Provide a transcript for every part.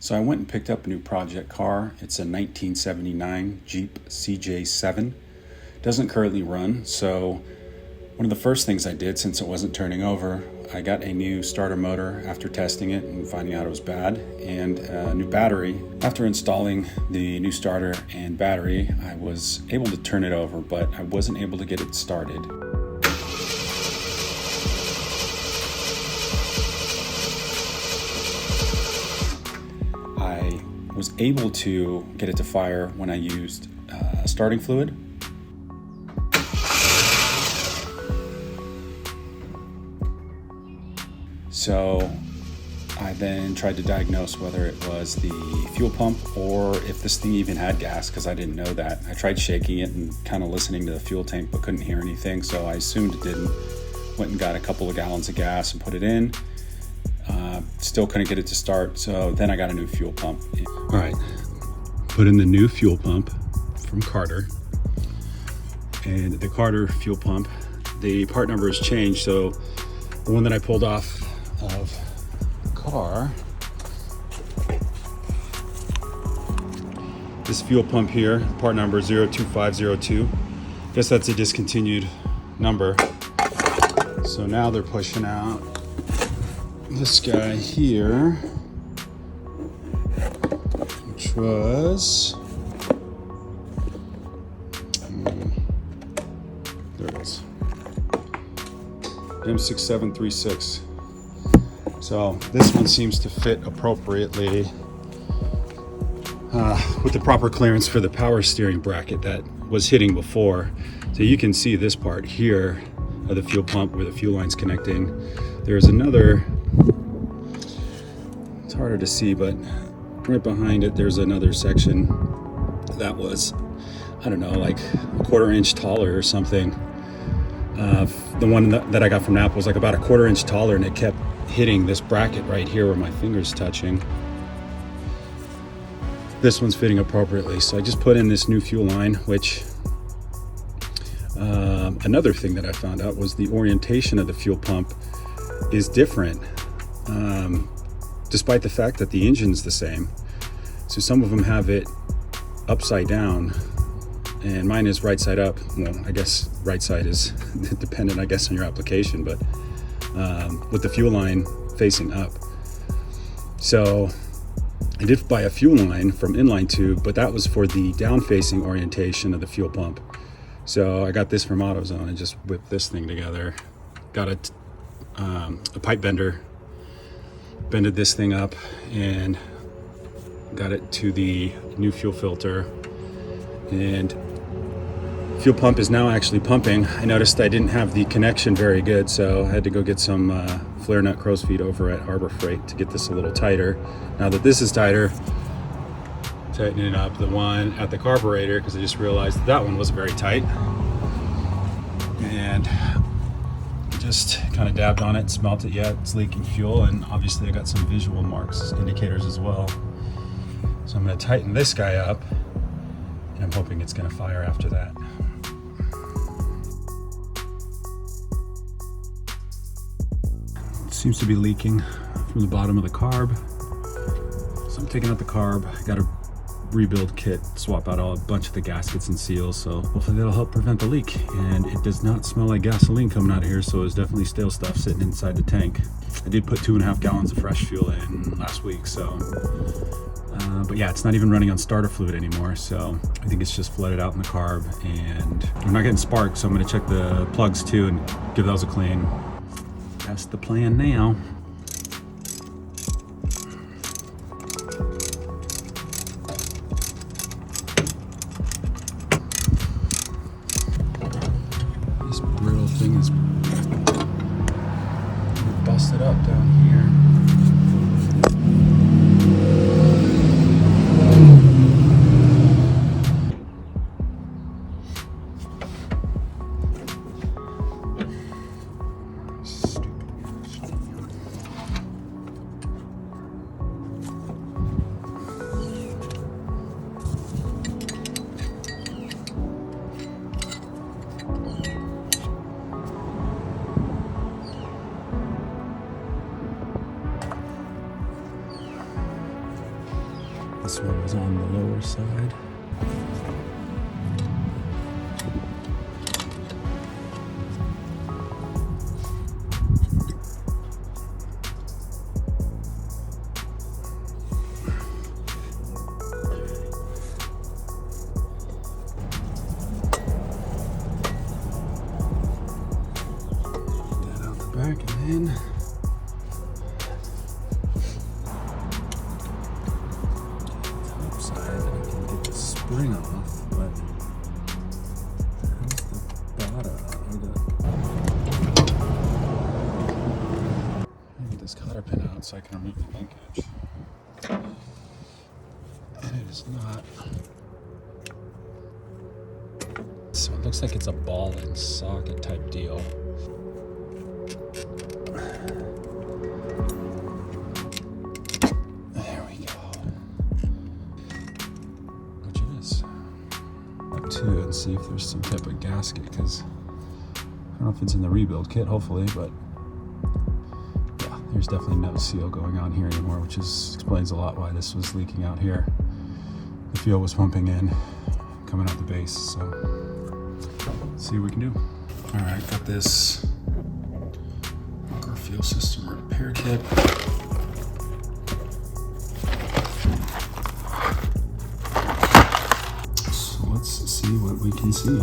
So I went and picked up a new project car. It's a 1979 Jeep CJ7. Doesn't currently run, so one of the first things I did, since it wasn't turning over, I got a new starter motor after testing it and finding out it was bad, and a new battery. After installing the new starter and battery, I was able to turn it over, but I wasn't able to get it started. I was able to get it to fire when I used starting fluid. So I then tried to diagnose whether it was the fuel pump or if this thing even had gas, because I didn't know that. I tried shaking it and kind of listening to the fuel tank, but couldn't hear anything, so I assumed it didn't. Went and got a couple of gallons of gas and put it in. Still couldn't get it to start, so then I got a new fuel pump. All right, put in the new fuel pump from Carter. And the Carter fuel pump, the part number has changed, so the one that I pulled off of the car, this fuel pump here, part number 02502. Guess that's a discontinued number. So now they're pushing out this guy here, which was there it is, M6736. So this one seems to fit appropriately with the proper clearance for the power steering bracket that was hitting before. So you can see this part here of the fuel pump where the fuel line's connecting. There's another, it's harder to see, but right behind it there's another section that was, I don't know, like a 1/4 inch taller or something. The one that I got from Napa was like about a 1/4 inch taller, and it kept hitting this bracket right here where my finger's touching. This one's fitting appropriately, so I just put in this new fuel line, which another thing that I found out was the orientation of the fuel pump is different, despite the fact that the engine's the same. So some of them have it upside down, and mine is right side up. Well, I guess right side is dependent, I guess, on your application, but with the fuel line facing up. So I did buy a fuel line from inline tube, but that was for the down facing orientation of the fuel pump. So I got this from AutoZone and just whipped this thing together. Got a pipe bender, bended this thing up and got it to the new fuel filter, and fuel pump is now actually pumping. I noticed I didn't have the connection very good, so I had to go get some flare nut crow's feet over at Harbor Freight to get this a little tighter. Now that this is tighter, tightening up the one at the carburetor, because I just realized that one was very tight, and just kind of dabbed on it, smelt it. Yeah, it's leaking fuel, and obviously I got some visual marks, indicators as well. So I'm going to tighten this guy up, and I'm hoping it's going to fire after that. It seems to be leaking from the bottom of the carb, so I'm taking out the carb. I got a rebuild kit, swap out a bunch of the gaskets and seals, so hopefully that'll help prevent the leak. And it does not smell like gasoline coming out of here, so it's definitely stale stuff sitting inside the tank. I did put 2.5 gallons of fresh fuel in last week, so but yeah, it's not even running on starter fluid anymore, so I think it's just flooded out in the carb, and I'm not getting sparks, so I'm going to check the plugs too and give those a clean. That's the plan now. This brittle thing is busted up down here. This one was on the lower side. That out the back, and then spring off, but how's the bottom? Get this cotter pin out so I can remove the linkage. And it is not. So it looks like it's a ball and socket type deal. Too, and see if there's some type of gasket, because I don't know if it's in the rebuild kit, hopefully, but yeah, there's definitely no seal going on here anymore, which explains a lot why this was leaking out here. The fuel was pumping in, coming out the base, so let's see what we can do. All right, got this bunker fuel system repair kit. See what we can see.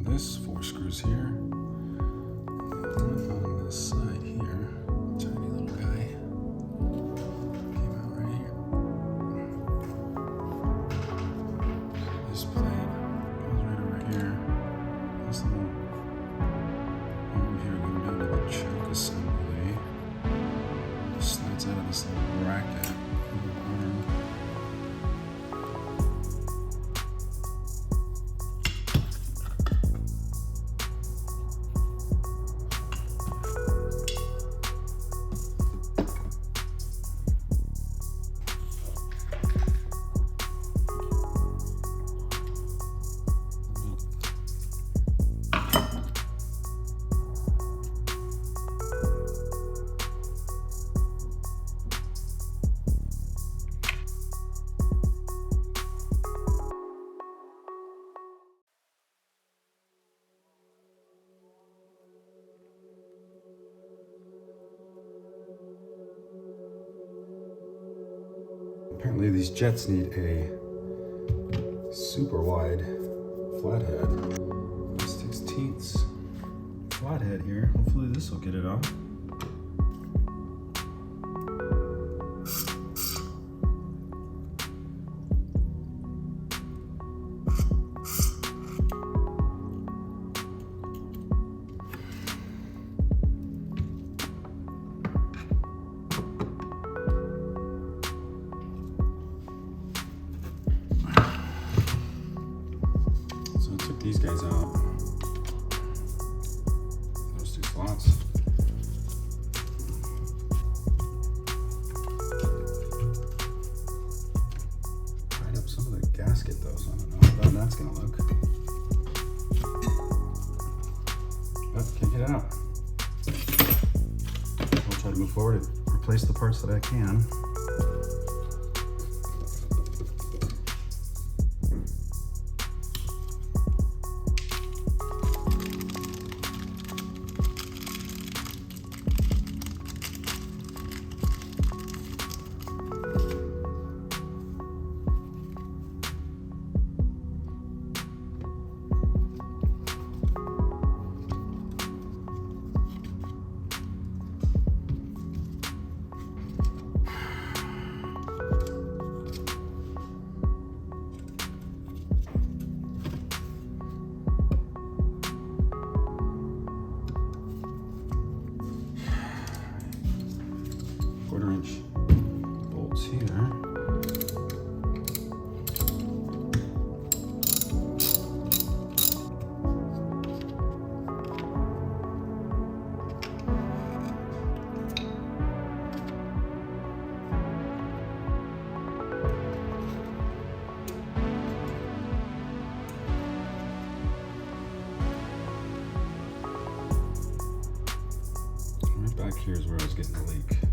This 4 screws here. One on this side here. Tiny little guy. Came out right here. This plate goes right over here. This little arm here going down to the choke assembly. Just slides out of this little bracket. Little arm. Apparently these jets need a super wide flathead. 1/16 flathead here. Hopefully this will get it off. These guys out. Those 2 slots. Tied up some of the gasket though, so I don't know how that's gonna look. But can't get it out. I'll try to move forward and replace the parts that I can. here's where I was getting the leak.